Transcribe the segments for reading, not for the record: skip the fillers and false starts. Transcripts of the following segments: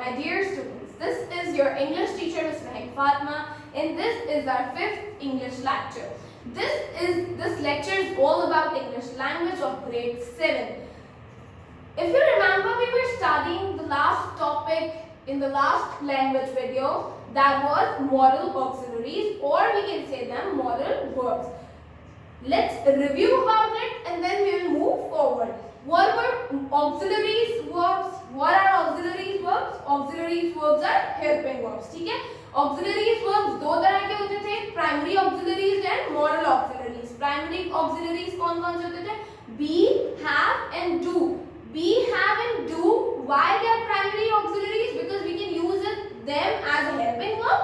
my dear students. This is your English teacher, Ms. Mehak Fatma, and this is our 5th English lecture. This lecture is all about English language of grade 7. If you remember, we were studying the last topic in the last language video, that was modal auxiliaries, or we can say them modal verbs. Let's review about it and then we will move forward. What were auxiliaries verbs? What are auxiliaries verbs? Auxiliaries verbs are helping verbs. ठीक है? Auxiliaries verbs दो तरह के होते थे, primary auxiliaries and modal auxiliaries. Primary auxiliaries कौन-कौन से होते थे? Be, have and do. Be, have and do. Why they are primary auxiliaries? Because we can use them as a helping verb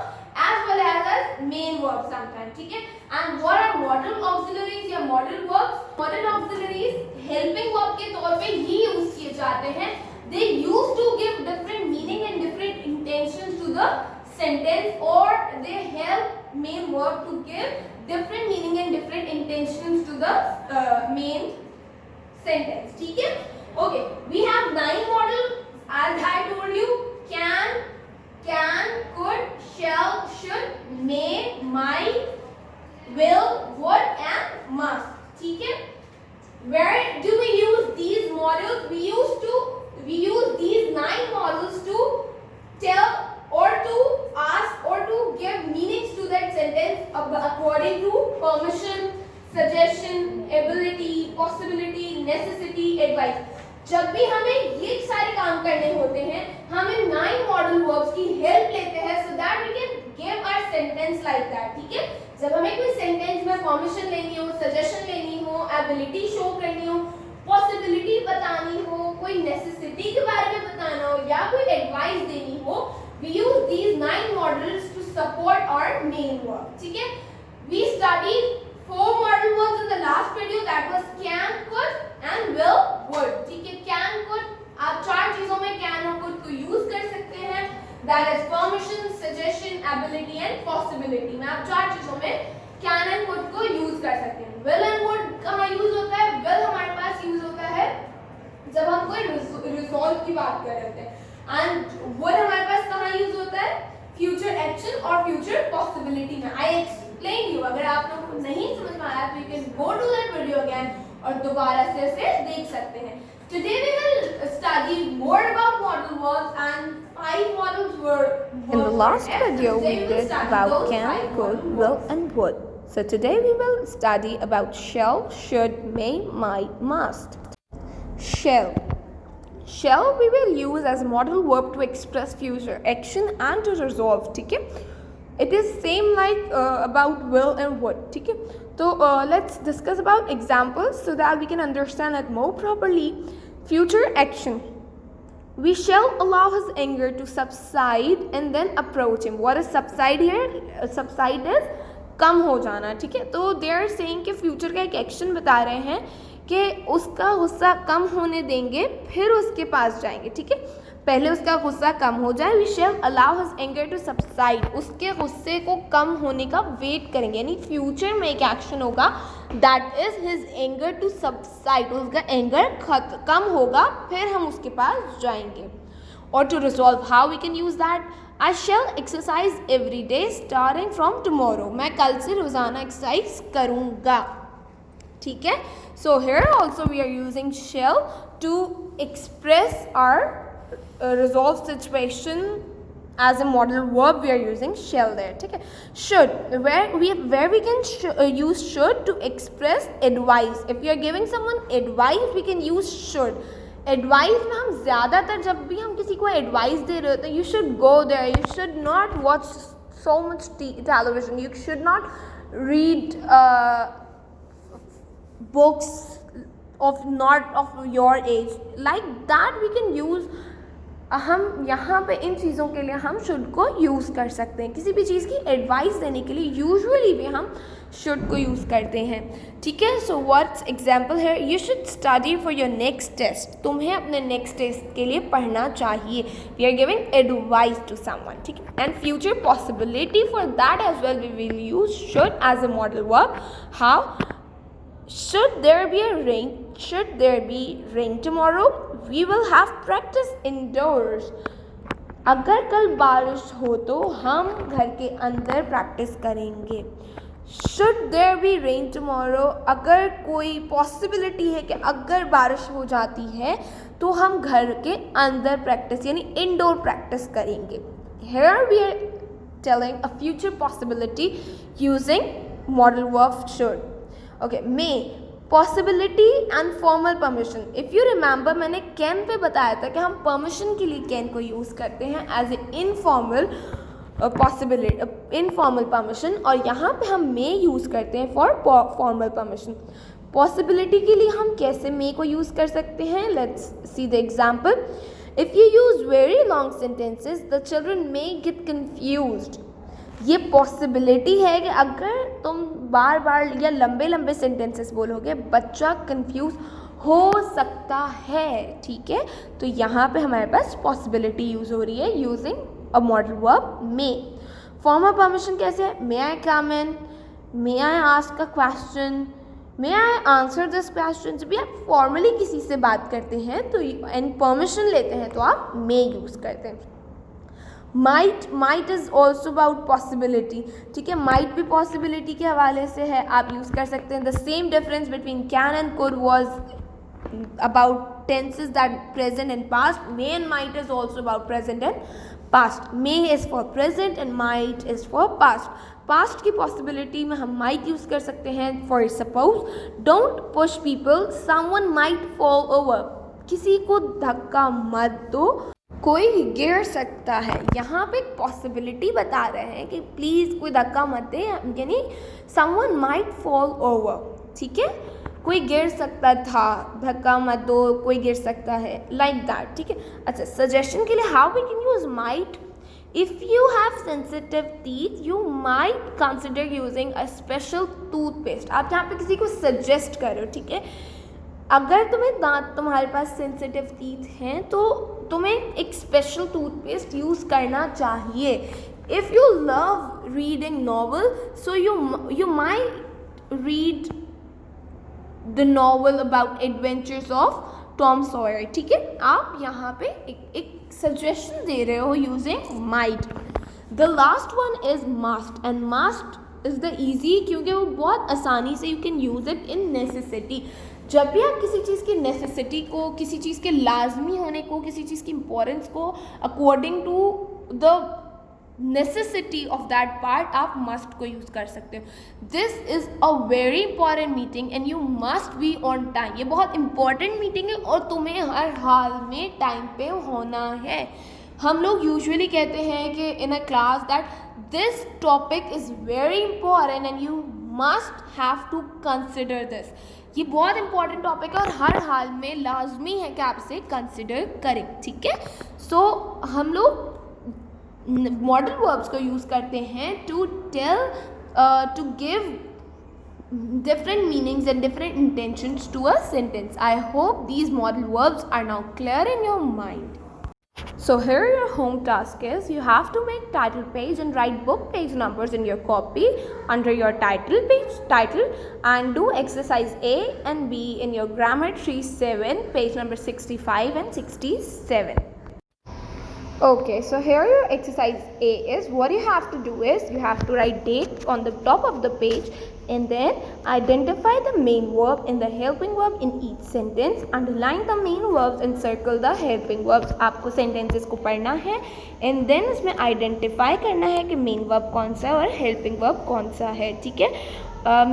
as well as main verb sometimes. ठीक है? And what are modal auxiliaries या modal verbs? Modal auxiliaries helping verb के तौर पे ही use किए जाते हैं. They used to give different meaning and different intentions to the sentence, or they help main verb to give different meaning and different intentions to the main sentence. ठीक है? Okay, we have 9 models as I told you. Can, could, shall, should, may, might, will, would and must. ठीक है? Where do we use these models? We use these 9 models to tell or to ask or to give meanings to that sentence according to permission, suggestion, ability, possibility, necessity, advice. जब भी हमें ये सारे काम करने होते हैं, हम इन 9 modal verbs की हेल्प लेते हैं so that we can give our sentence like that. ठीक है? जब हमें कोई सेंटेंस में परमिशन लेनी हो, सजेशन लेनी हो, एबिलिटी शो करनी हो, पॉसिबिलिटी बतानी हो, कोई नेसेसिटी के बारे में बताना हो या कोई एडवाइस देनी हो, we use these 9 models to support our main verb. ठीक है? We studied 4 modal verbs in the last video, that was can, could and will, would. ठीक है? Can, could, आप 4 चीजों में can और could को यूज कर सकते हैं, that is permission, suggestion, ability and possibility. में आप 4 चीजों में can and could को यूज कर सकते हैं. Will and would कहाँ यूज होता है? Will हमारे पास यूज होता है जब हम कोई रिजॉल्व की बात कर रहे हैं, and would हमारे पास कहाँ यूज होता है? फ्यूचर एक्शन और फ्यूचर पॉसिबिलिटी में. I explain you. अगर आप लोगों को नहीं समझ में आया तो you can go to that video again और दोबारा से उसे देख सकते हैं. Today we will study more about modal verbs and 5 modal verbs. In the last video we did about can, could, will and would. So today we will study about shall, should, may, might, must. Shall. Shall we will use as modal verb to express future action and to resolve. ठीक है? It is same like about will and would. ठीक है? So let's discuss about examples so that we can understand it more properly. Future action. We shall allow his anger to subside and then approach him. What is subside here? Subside is कम हो जाना. ठीक है? तो they are saying कि future का एक action बता रहे हैं कि उसका गुस्सा कम होने देंगे फिर उसके पास जाएंगे. ठीक है? पहले उसका गुस्सा कम हो जाए. We shall allow his anger to subside. उसके गुस्से को कम होने का वेट करेंगे, यानी फ्यूचर में एक एक्शन होगा, that is his anger to subside. उसका एंगर कम होगा फिर हम उसके पास जाएंगे. और to resolve, how we can use that? I shall exercise every day starting from tomorrow. मैं कल से रोज़ाना एक्सरसाइज करूँगा. ठीक है? So here also we are using shall to express our resolve situation as a modal verb. We are using shall there. ठीक है? Should, where we can use should to express advice. If you are giving someone advice, we can use should. Advice में हम ज़्यादातर जब भी हम किसी को advice दे रहे होते हैं, you should go there. You should not watch so much television. You should not read books of not of your age. Like that we can use. हम यहाँ पे इन चीज़ों के लिए हम शुड को यूज़ कर सकते हैं. किसी भी चीज़ की एडवाइस देने के लिए यूजुअली भी हम शुड को यूज़ करते हैं. ठीक है? सो व्हाट्स एग्जाम्पल है? You should study for your next test. तुम्हें अपने नेक्स्ट टेस्ट के लिए पढ़ना चाहिए. We are giving advice to someone. ठीक है? And future possibility for that as well we will use should as a modal verb. How? Should there be a rain? Should there be rain tomorrow? We will have practice indoors. अगर कल बारिश हो तो हम घर के अंदर practice करेंगे। Should there be rain tomorrow, अगर कोई पॉसिबिलिटी है कि अगर बारिश हो जाती है तो हम घर के अंदर प्रैक्टिस यानी इंडोर प्रैक्टिस करेंगे। Here we are telling a future possibility using modal verb should. Okay, may possibility and formal permission. If you remember, मैंने कैन पे बताया था कि हम परमिशन के लिए कैन को यूज़ करते हैं as a informal possibility, informal permission, और यहाँ पे हम मे यूज़ करते हैं फॉर फॉर्मल परमिशन। पॉसिबिलिटी के लिए हम कैसे मे को यूज़ कर सकते हैं? Let's see the example. If you use very long sentences the children may gate confused. ये पॉसिबिलिटी है कि अगर तुम बार बार या लंबे लंबे सेंटेंसेस बोलोगे बच्चा कंफ्यूज हो सकता है। ठीक है, तो यहाँ पे हमारे पास पॉसिबिलिटी यूज़ हो रही है using a modal verb may. Formal permission कैसे है? May I come in, may I ask a question, may I answer this question. जब भी आप फॉर्मली किसी से बात करते हैं तो एंड परमिशन लेते हैं तो आप मे यूज़ करते हैं। Might is also about possibility. ठीक है, माइट भी पॉसिबिलिटी के हवाले से है, आप यूज़ कर सकते हैं। The same difference between can and could was about tenses that present and past. May and might is also about present and past. May is for present and might is for past. Past की possibility में हम might use कर सकते हैं। For suppose, don't push people, someone might fall over. किसी को धक्का मत दो, कोई गिर सकता है। यहाँ पे एक पॉसिबिलिटी बता रहे हैं कि प्लीज़ कोई धक्का मत दे, यानी someone might fall over। ठीक है, कोई गिर सकता था, धक्का मत दो, कोई गिर सकता है, लाइक दैट। ठीक है, अच्छा, सजेशन के लिए how we can use might. If you have sensitive teeth you might consider using a special toothpaste. आप यहाँ पे किसी को सजेस्ट कर रहे हो। ठीक है, अगर तुम्हारे पास सेंसिटिव टीथ हैं तो तुम्हें एक स्पेशल टूथपेस्ट यूज़ करना चाहिए। If you love reading novel so you might read the novel about adventures of Tom Sawyer. ठीक है, आप यहाँ पे एक सजेशन दे रहे हो using might. The last one is must, and must is the easy क्योंकि वो बहुत आसानी से you can use it in necessity. जब भी आप किसी चीज़ की नेसेसिटी को, किसी चीज़ के लाजमी होने को, किसी चीज़ की इम्पोर्टेंस को according to the necessity of that part आप मस्ट को यूज़ कर सकते हो। This is a very important meeting and you must be on time. ये बहुत इंपॉर्टेंट मीटिंग है और तुम्हें हर हाल में टाइम पे होना है। हम लोग यूजुअली कहते हैं कि in a class that this topic is very important and you must have to consider this. ये बहुत इंपॉर्टेंट टॉपिक है और हर हाल में लाजमी है कि आप इसे कंसिडर करें। ठीक है, सो हम लोग मॉडल वर्ब्स को यूज़ करते हैं to tell, to give different meanings and different intentions to a sentence. I hope these model verbs are now clear in your mind. So here your home task is you have to make title page and write book page numbers in your copy under your title and do exercise A and B in your grammar tree 7 page number 65 and 67. Okay, so here your exercise A is, what you have to do is you have to write date on the top of the page and then identify the main verb and the helping verb in each sentence, underline the main verbs and circle the helping verbs. आपको sentences को पढ़ना है and then उसमें identify करना है कि main verb कौन सा और helping verb कौन सा है। ठीक है,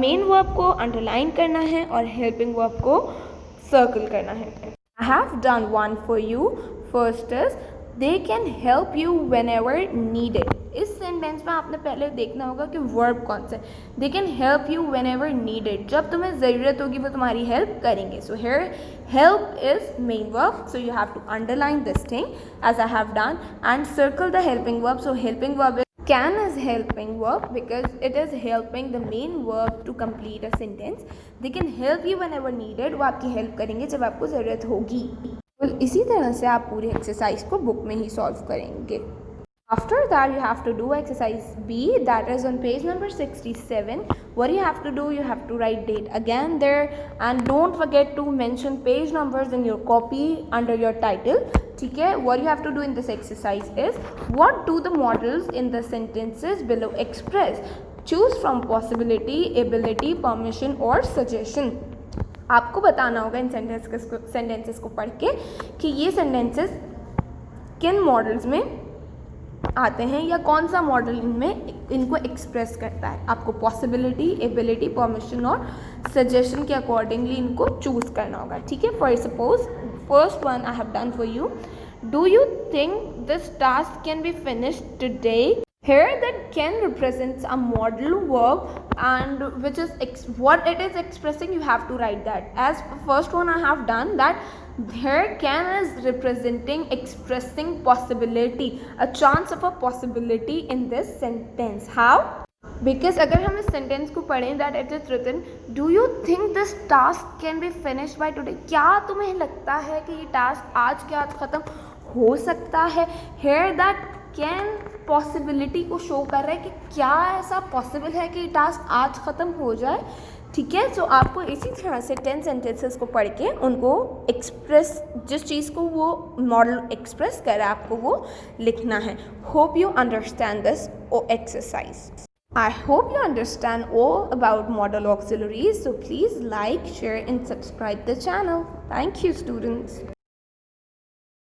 main verb को underline करना है और helping verb को circle करना है। I have done one for you. First is they can help you whenever needed. इस सेंटेंस में आपने पहले देखना होगा कि वर्ब कौन सा है। They can help you whenever needed. जब तुम्हें ज़रूरत होगी वो तुम्हारी हेल्प करेंगे। So here help is main verb, so you have to underline this thing as I have done and circle the helping verb. So helping verb is can is helping verb because it is helping the main verb to complete a sentence. They can help you whenever needed. वो आपकी help करेंगे जब आपको ज़रूरत होगी। इसी तरह से आप पूरी एक्सरसाइज को बुक में ही सॉल्व करेंगे। After that, you have to do exercise B, that is on page number 67. What you have to do, you have to write date again there, and don't forget to mention page numbers in your copy under your title. ठीक है, what you have to do in this exercise is, what do the models in the sentences below express? Choose from possibility, ability, permission or suggestion. आपको बताना होगा इन sentences को पढ़ के कि ये सेंटेंसेस किन मॉडल्स में आते हैं या कौन सा मॉडल इनमें इनको एक्सप्रेस करता है. आपको पॉसिबिलिटी, एबिलिटी, परमिशन और सजेशन के अकॉर्डिंगली इनको चूज करना होगा. ठीक है, for suppose first one I have done for you. Do you think this task can be finished today? Here that can represents a model verb, and which is what it is expressing, you have to write that. As first one I have done that, here can is representing, expressing possibility, a chance of a possibility in this sentence. How? Because अगर हम इस sentence को पढ़ें that it is written, do you think this task can be finished by today? क्या तुम्हें लगता है कि ये टास्क आज के आज ख़त्म हो सकता है? Here that कैन पॉसिबिलिटी को शो कर रहा है कि क्या ऐसा पॉसिबल है कि टास्क आज ख़त्म हो जाए. ठीक है, तो आपको इसी तरह से 10 सेंटेंसेस को पढ़ के उनको एक्सप्रेस, जिस चीज़ को वो मॉडल एक्सप्रेस कर रहा है आपको वो लिखना है. Hope you understand this exercise. I hope you understand all about model auxiliaries, so please like, share and subscribe the channel. Thank you, students.